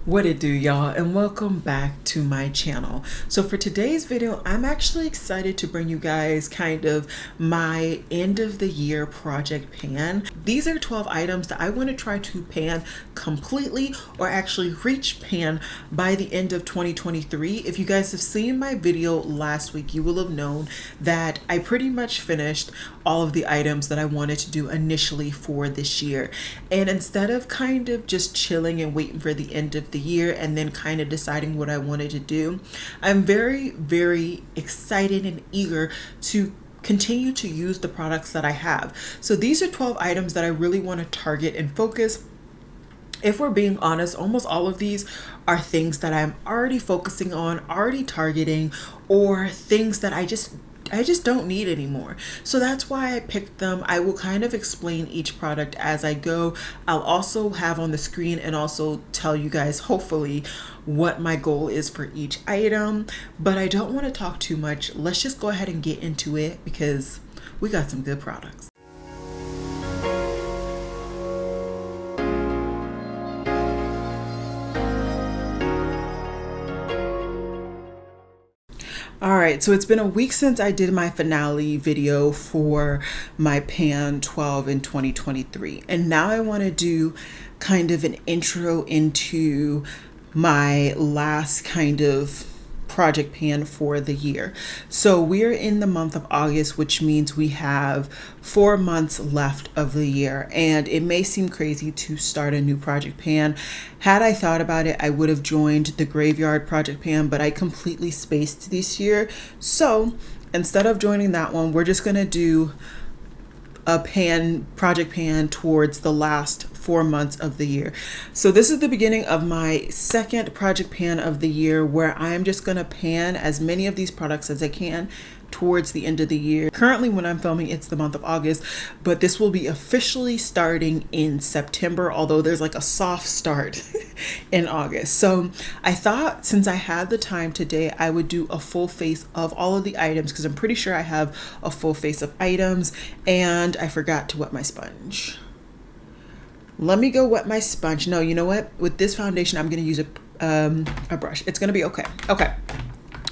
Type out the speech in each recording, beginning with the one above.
What it do, y'all, and welcome back to my channel. So for today's video, I'm actually excited to bring you guys kind of my end of the year project pan. These are 12 items that I want to try to pan completely, or actually reach pan by the end of 2023. If you guys have seen my video last week, you will have known that I pretty much finished all of the items that I wanted to do initially for this year. And instead of kind of just chilling and waiting for the end of the year and then kind of deciding what I wanted to do, I'm very excited and eager to continue to use the products that I have. So these are 12 items that I really want to target and focus. If we're being honest, almost all of these are things that I'm already focusing on, already targeting, or things that I just don't need anymore. So that's why I picked them. I will kind of explain each product as I go. I'll also have on the screen and also tell you guys hopefully what my goal is for each item, but I don't want to talk too much. Let's just go ahead and get into it because we got some good products. All right, so it's been a week since I did my finale video for my pan 12 in 2023. And now I want to do kind of an intro into my last kind of project pan for the year. So we're in the month of August, which means we have 4 months left of the year. And it may seem crazy to start a new project pan. Had I thought about it, I would have joined the graveyard project pan, but I completely spaced this year. So instead of joining that one, we're just gonna do a project pan towards the last 4 months of the year. So this is the beginning of my second project pan of the year, where I'm just gonna pan as many of these products as I can towards the end of the year. Currently when I'm filming, it's the month of August, but this will be officially starting in September, although there's like a soft start in August. So I thought since I had the time today, I would do a full face of all of the items because I'm pretty sure I have a full face of items, and I forgot to wet my sponge. Let me go wet my sponge. No, you know what? With this foundation, I'm gonna use a brush. It's gonna be okay. Okay,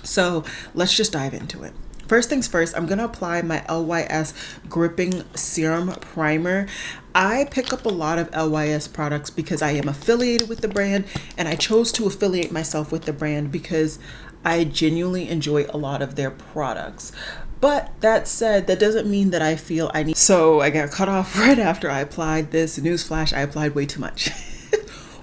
so let's just dive into it. First things first, I'm gonna apply my LYS Gripping Serum Primer. I pick up a lot of LYS products because I am affiliated with the brand, and I chose to affiliate myself with the brand because I genuinely enjoy a lot of their products. But that said, that doesn't mean that I feel I need. So I got cut off right after I applied this. Newsflash, I applied way too much.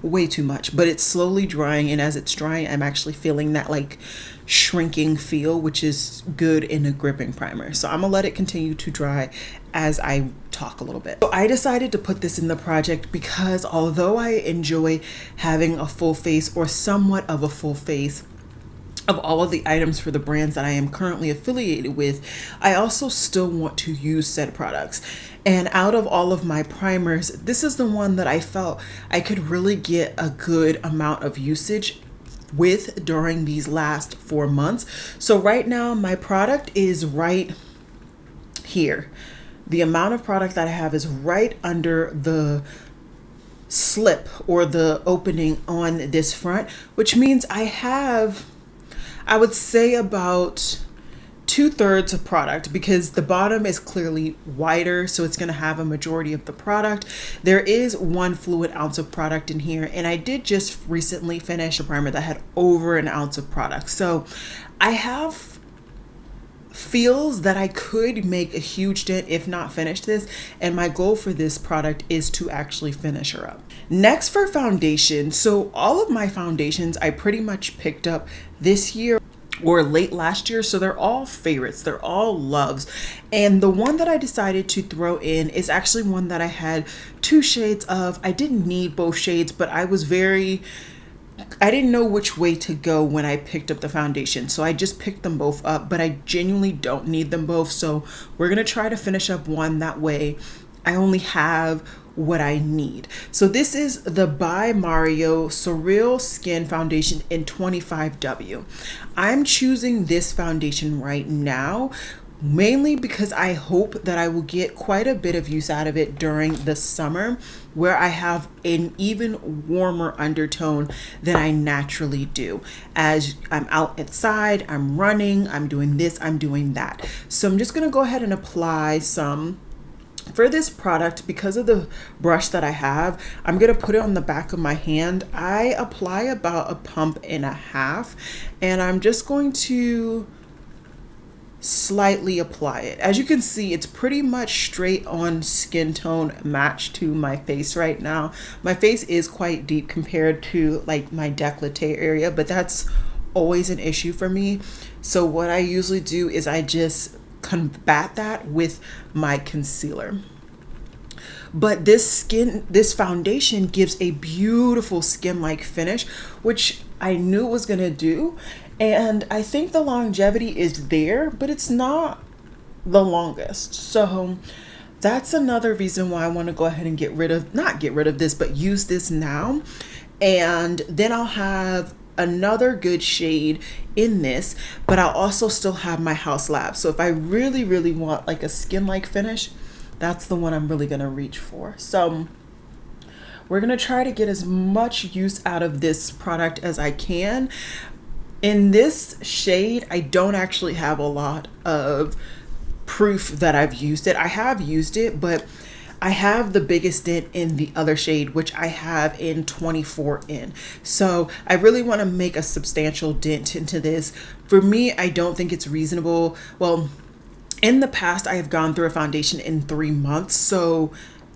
Way too much, but it's slowly drying, and as it's drying, I'm actually feeling that like shrinking feel, which is good in a gripping primer. So I'm gonna let it continue to dry as I talk a little bit. So I decided to put this in the project because although I enjoy having a full face, or somewhat of a full face, of all of the items for the brands that I am currently affiliated with, I also still want to use said products. And out of all of my primers, this is the one that I felt I could really get a good amount of usage with during these last 4 months. So right now my product is right here. The amount of product that I have is right under the slip or the opening on this front, which means I have, I would say, about 2/3 of product, because the bottom is clearly wider, so it's going to have a majority of the product. There is 1 fluid ounce of product in here, and I did just recently finish a primer that had over an ounce of product. So I have feels that I could make a huge dent if not finish this, and my goal for this product is to actually finish her up. Next, for foundation, so all of my foundations I pretty much picked up this year or late last year, so they're all favorites, they're all loves. And the one that I decided to throw in is actually one that I had 2 shades of. I didn't need both shades, but I didn't know which way to go when I picked up the foundation, so I just picked them both up, but I genuinely don't need them both. So we're gonna try to finish up one, that way I only have what I need. So this is the By Mario Surreal Skin Foundation in 25W. I'm choosing this foundation right now mainly because I hope that I will get quite a bit of use out of it during the summer, where I have an even warmer undertone than I naturally do. As I'm outside, I'm running, I'm doing this, I'm doing that. So I'm just gonna go ahead and apply some. For this product, because of the brush that I have, I'm going to put it on the back of my hand. I apply about 1.5 pumps, and I'm just going to slightly apply it. As you can see, it's pretty much straight on skin tone match to my face right now. My face is quite deep compared to like my décolleté area, but that's always an issue for me. So what I usually do is I just combat that with my concealer. But this foundation gives a beautiful skin-like finish, which I knew it was gonna do. And I think the longevity is there, but it's not the longest. So that's another reason why I want to go ahead and not get rid of this, but use this now. And then I'll have another good shade in this, but I'll also still have my House Lab. So if I really, really want like a skin-like finish, that's the one I'm really gonna reach for. So we're gonna try to get as much use out of this product as I can. In this shade, I don't actually have a lot of proof that I've used it. I have used it, but I have the biggest dent in the other shade, which I have in 24 in. So I really want to make a substantial dent into this. For me, I don't think it's reasonable. Well, in the past, I have gone through a foundation in 3 months. So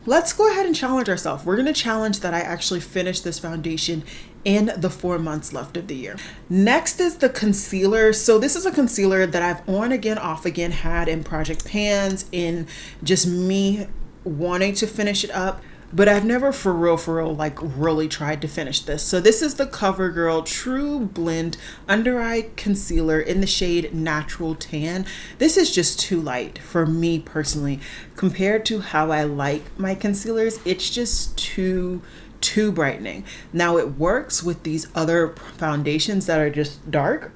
let's go ahead and challenge ourselves. We're going to challenge that I actually finish this foundation in the 4 months left of the year. Next is the concealer. So this is a concealer that I've on again, off again, had in project pans, in just me wanting to finish it up, but I've never for real like really tried to finish this. So this is the Covergirl True Blend Under Eye Concealer in the shade Natural Tan. This is just too light for me personally. Compared to how I like my concealers, it's just too brightening. Now it works with these other foundations that are just dark,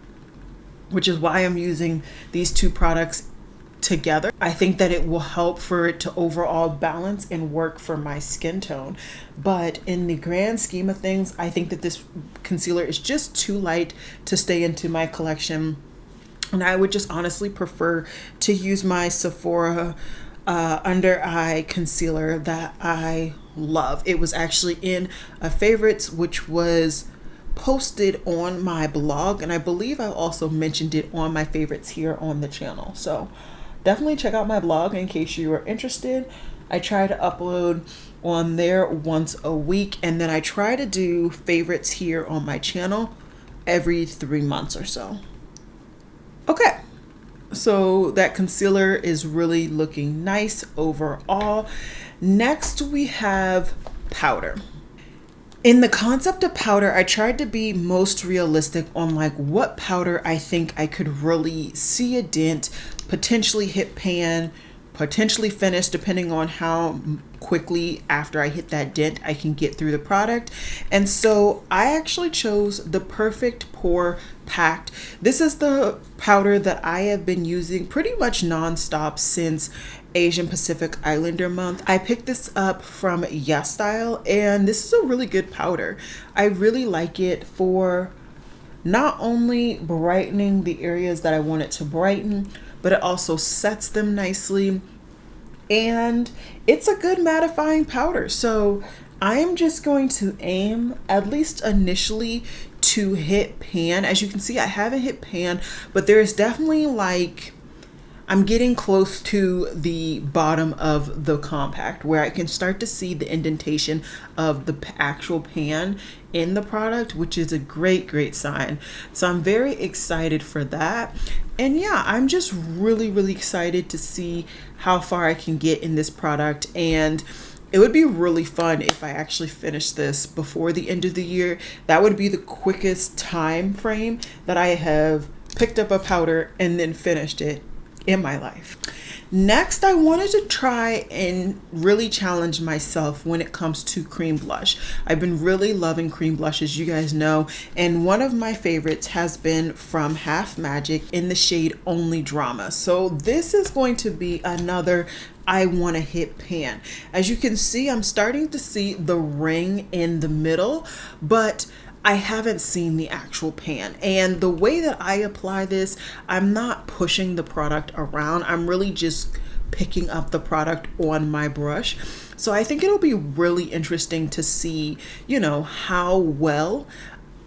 which is why I'm using these two products together. I think that it will help for it to overall balance and work for my skin tone. But in the grand scheme of things, I think that this concealer is just too light to stay into my collection. And I would just honestly prefer to use my Sephora under eye concealer that I love. It was actually in a favorites, which was posted on my blog, and I believe I also mentioned it on my favorites here on the channel. So definitely check out my blog in case you are interested. I try to upload on there once a week, and then I try to do favorites here on my channel every 3 months or so. Okay, so that concealer is really looking nice overall. Next we have powder. In the concept of powder, I tried to be most realistic on like what powder I think I could really see a dent, potentially hit pan, potentially finish, depending on how quickly after I hit that dent I can get through the product. And so I actually chose the Perfect Pore Packed. This is the powder that I have been using pretty much nonstop since Asian Pacific Islander month. I picked this up from YesStyle, and this is a really good powder. I really like it for not only brightening the areas that I want it to brighten, but it also sets them nicely, and it's a good mattifying powder. So I'm just going to aim, at least initially, to hit pan. As you can see, I haven't hit pan, but there's definitely like, I'm getting close to the bottom of the compact where I can start to see the indentation of the actual pan in the product, which is a great sign. So I'm very excited for that. And yeah, I'm just really excited to see how far I can get in this product. And it would be really fun if I actually finish this before the end of the year. That would be the quickest time frame that I have picked up a powder and then finished it in my life. Next, I wanted to try and really challenge myself when it comes to cream blush. I've been really loving cream blushes, you guys know, and one of my favorites has been from Half Magic in the shade Only Drama. So this is going to be another I want to hit pan. As you can see, I'm starting to see the ring in the middle, but I haven't seen the actual pan. And the way that I apply this, I'm not pushing the product around. I'm really just picking up the product on my brush. So I think it'll be really interesting to see, you know, how well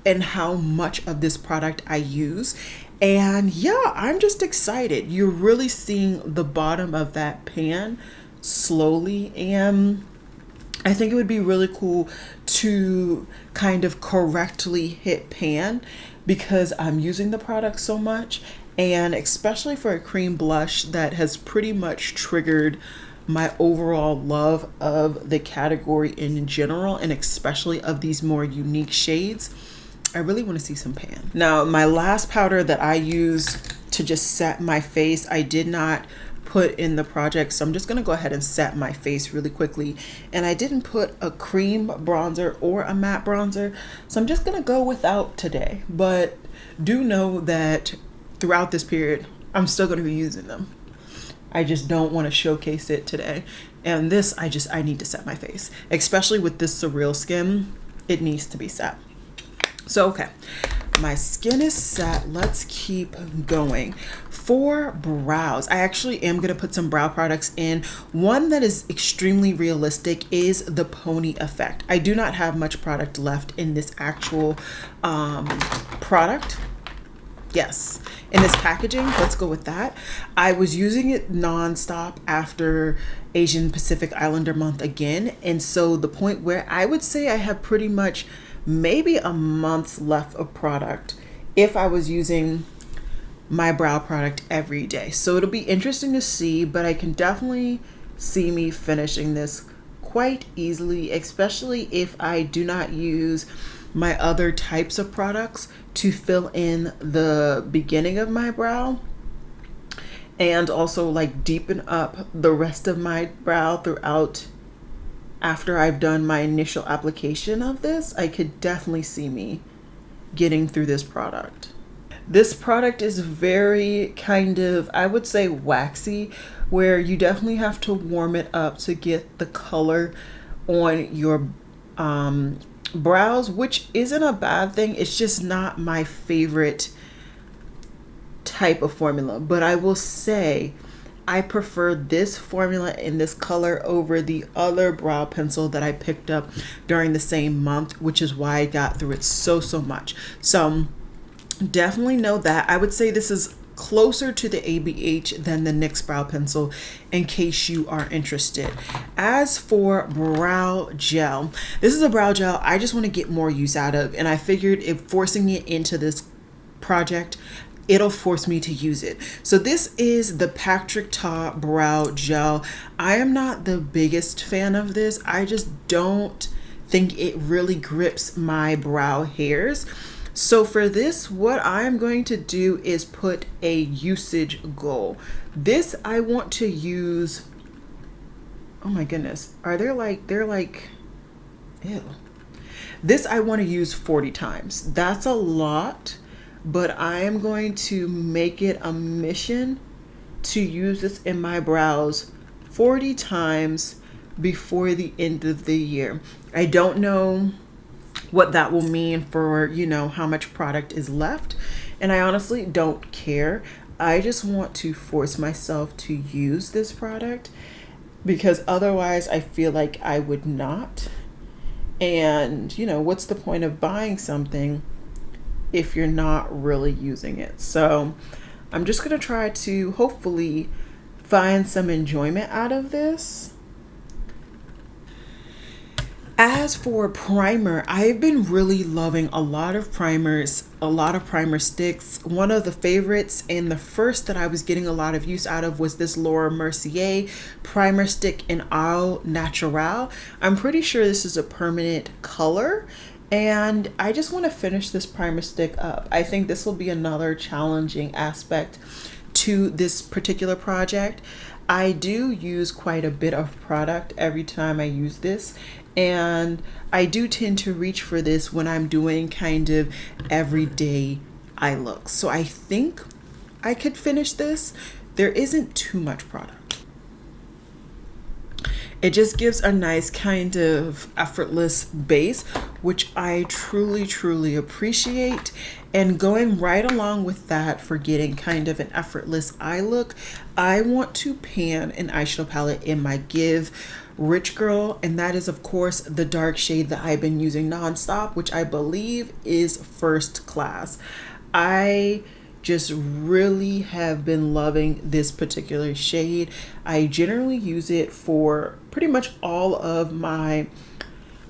and how much of this product I use. And yeah, I'm just excited. You're really seeing the bottom of that pan slowly, and I think it would be really cool to kind of correctly hit pan because I'm using the product so much, and especially for a cream blush that has pretty much triggered my overall love of the category in general, and especially of these more unique shades. I really want to see some pan. Now, my last powder that I use to just set my face, I did not put in the project, so I'm just gonna go ahead and set my face really quickly. And I didn't put a cream bronzer or a matte bronzer, so I'm just gonna go without today. But do know that throughout this period, I'm still gonna be using them. I just don't want to showcase it today. And this, I need to set my face, especially with this surreal skin. It needs to be set. So, okay, my skin is set. Let's keep going. For brows, I actually am going to put some brow products in. One that is extremely realistic is the Pony Effect. I do not have much product left in this actual product. Yes, in this packaging. Let's go with that. I was using it nonstop after Asian Pacific Islander month again. And so the point where I would say I have pretty much maybe a month left of product if I was using my brow product every day. So it'll be interesting to see, but I can definitely see me finishing this quite easily, especially if I do not use my other types of products to fill in the beginning of my brow and also like deepen up the rest of my brow throughout. After I've done my initial application of this, I could definitely see me getting through this product. This product is very kind of, I would say, waxy, where you definitely have to warm it up to get the color on your brows, which isn't a bad thing. It's just not my favorite type of formula. But I will say, I prefer this formula in this color over the other brow pencil that I picked up during the same month, which is why I got through it so much. So definitely know that. I would say this is closer to the ABH than the NYX brow pencil in case you are interested. As for brow gel, this is a brow gel I just want to get more use out of, and I figured if forcing it into this project, it'll force me to use it. So this is the Patrick Ta Brow Gel. I am not the biggest fan of this. I just don't think it really grips my brow hairs. So for this, what I'm going to do is put a usage goal. This I want to use, oh my goodness, they're like, ew. This I want to use 40 times. That's a lot. But I am going to make it a mission to use this in my brows 40 times before the end of the year. I don't know what that will mean for, you know, how much product is left. And I honestly don't care. I just want to force myself to use this product because otherwise I feel like I would not. And, you know, what's the point of buying something if you're not really using it? So I'm just gonna try to hopefully find some enjoyment out of this. As for primer, I've been really loving a lot of primers, a lot of primer sticks. One of the favorites and the first that I was getting a lot of use out of was this Laura Mercier primer stick in Au Natural. I'm pretty sure this is a permanent color, and I just want to finish this primer stick up. I think this will be another challenging aspect to this particular project. I do use quite a bit of product every time I use this, and I do tend to reach for this when I'm doing kind of everyday eye looks. So I think I could finish this. There isn't too much product. It just gives a nice kind of effortless base, which I truly appreciate. And going right along with that, for getting kind of an effortless eye look, I want to pan an eyeshadow palette in my Give Rich Girl, and that is of course the dark shade that I've been using nonstop, which I believe is First Class. I just really have been loving this particular shade. I generally use it for pretty much all of my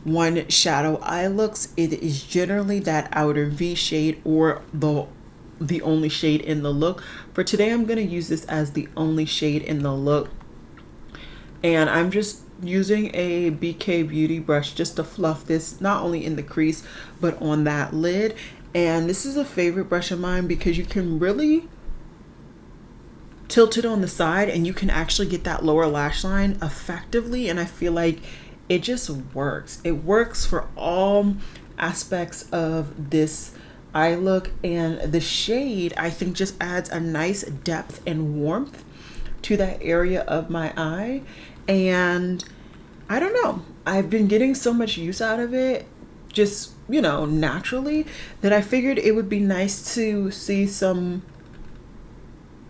one shadow eye looks. It is generally that outer V shade or the only shade in the look. For today, I'm going to use this as the only shade in the look. And I'm just using a BK Beauty brush just to fluff this, not only in the crease, but on that lid. And this is a favorite brush of mine because you can really tilt it on the side and you can actually get that lower lash line effectively. And I feel like it just works. It works for all aspects of this eye look. And the shade, I think, just adds a nice depth and warmth to that area of my eye. And I don't know, I've been getting so much use out of it, just, you know, naturally, that I figured it would be nice to see some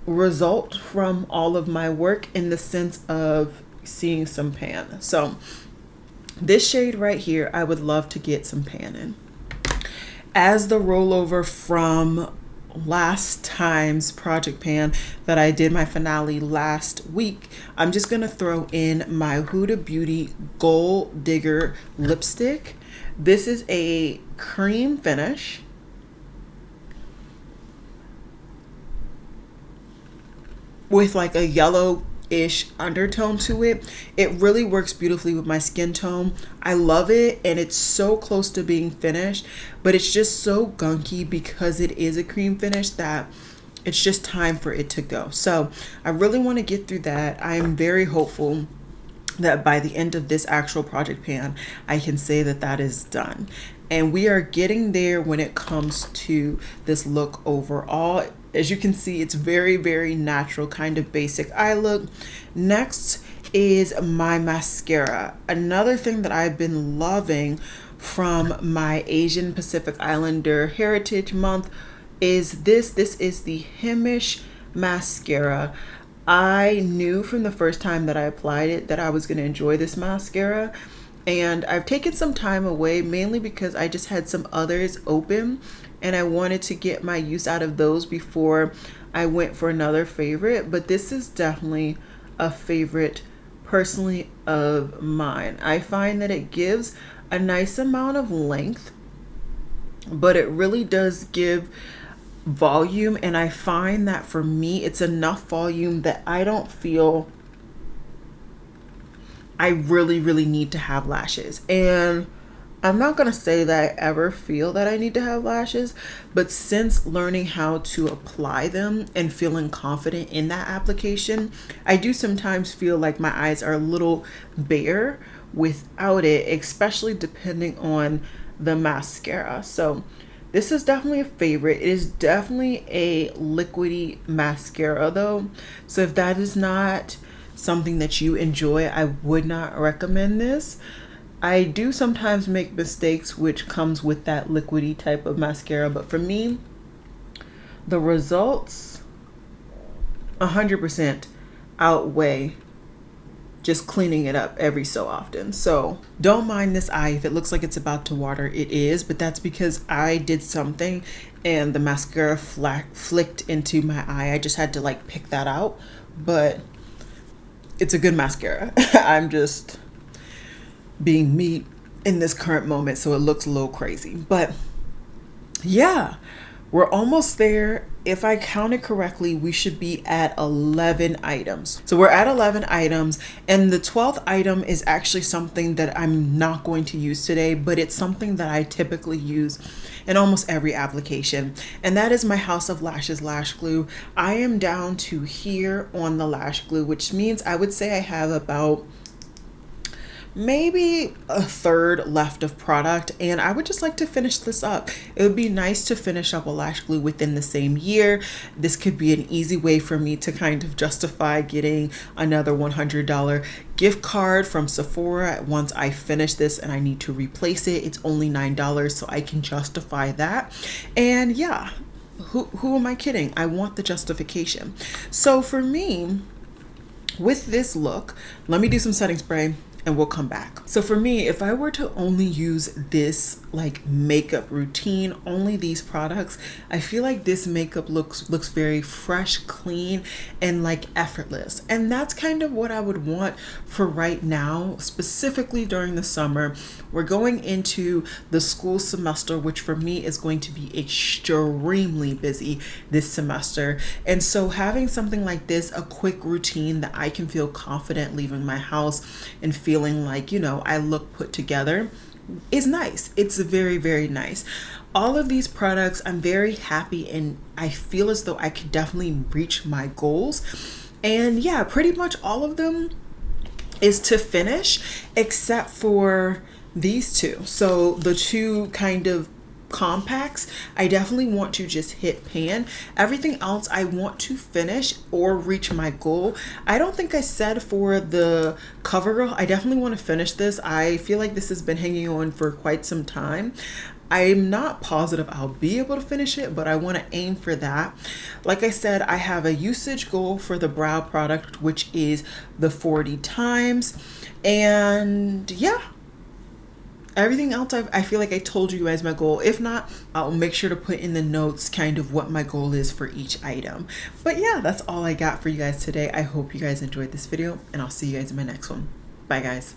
result from all of my work in the sense of seeing some pan. So this shade right here, I would love to get some pan in. As the rollover from last time's project pan that I did my finale last week, I'm just gonna throw in my Huda Beauty Gold Digger lipstick. This is a cream finish. With like a yellow-ish undertone to it. It really works beautifully with my skin tone. I love it, and it's so close to being finished, but it's just so gunky because it is a cream finish that it's just time for it to go. So I really want to get through that. I'm very hopeful that by the end of this actual project pan, I can say that that is done. And we are getting there when it comes to this look overall. As you can see, it's very natural, kind of basic eye look. Next is my mascara. Another thing that I've been loving from my Asian Pacific Islander Heritage Month is this. This is the Hemish mascara. I knew from the first time that I applied it that I was going to enjoy this mascara, and I've taken some time away mainly because I just had some others open and I wanted to get my use out of those before I went for another favorite. But this is definitely a favorite personally of mine. I find that it gives a nice amount of length, but it really does give volume, and I find that for me it's enough volume that I don't feel I really need to have lashes. And I'm not gonna say that I ever feel that I need to have lashes, but since learning how to apply them and feeling confident in that application, I do sometimes feel like my eyes are a little bare without it, especially depending on the mascara. So this is definitely a favorite. It is definitely a liquidy mascara though. So if that is not something that you enjoy, I would not recommend this. I do sometimes make mistakes which comes with that liquidy type of mascara, but for me, the results 100% outweigh just cleaning it up every so often. So don't mind this eye. If it looks like it's about to water, it is, but that's because I did something and the mascara flicked into my eye. I just had to like pick that out, but it's a good mascara. I'm just being me in this current moment, so it looks a little crazy. But yeah, We're almost there. If I counted correctly, we should be at 11 items. So we're at 11 items, and the 12th item is actually something that I'm not going to use today, but it's something that I typically use in almost every application, and that is my House of Lashes lash glue. I am down to here on the lash glue, which means I would say I have about maybe a third left of product, and I would just like to finish this up. It would be nice to finish up a lash glue within the same year. This could be an easy way for me to kind of justify getting another $100 gift card from Sephora once I finish this and I need to replace it. It's only $9, so I can justify that. And yeah, who am I kidding? I want the justification. So for me, with this look, let me do some setting spray and we'll come back. So for me, if I were to only use this like makeup routine, only these products, I feel like this makeup looks very fresh, clean, and like effortless. And that's kind of what I would want for right now, specifically during the summer. We're going into the school semester, which for me is going to be extremely busy this semester. And so having something like this, a quick routine that I can feel confident leaving my house and feeling like, you know, I look put together, is nice. It's very, very nice. All of these products, I'm very happy, and I feel as though I could definitely reach my goals. And yeah, pretty much all of them is to finish except for these two. So the two kind of compacts, I definitely want to just hit pan. Everything else I want to finish or reach my goal. I don't think I said for the Covergirl, I definitely want to finish this. I feel like this has been hanging on for quite some time. I'm not positive I'll be able to finish it, but I want to aim for that. Like I said, I have a usage goal for the brow product, which is the 40 times. And yeah, everything else I feel like I told you guys my goal. If not, I'll make sure to put in the notes kind of what my goal is for each item. But yeah, that's all I got for you guys today. I hope you guys enjoyed this video, and I'll see you guys in my next one. Bye guys.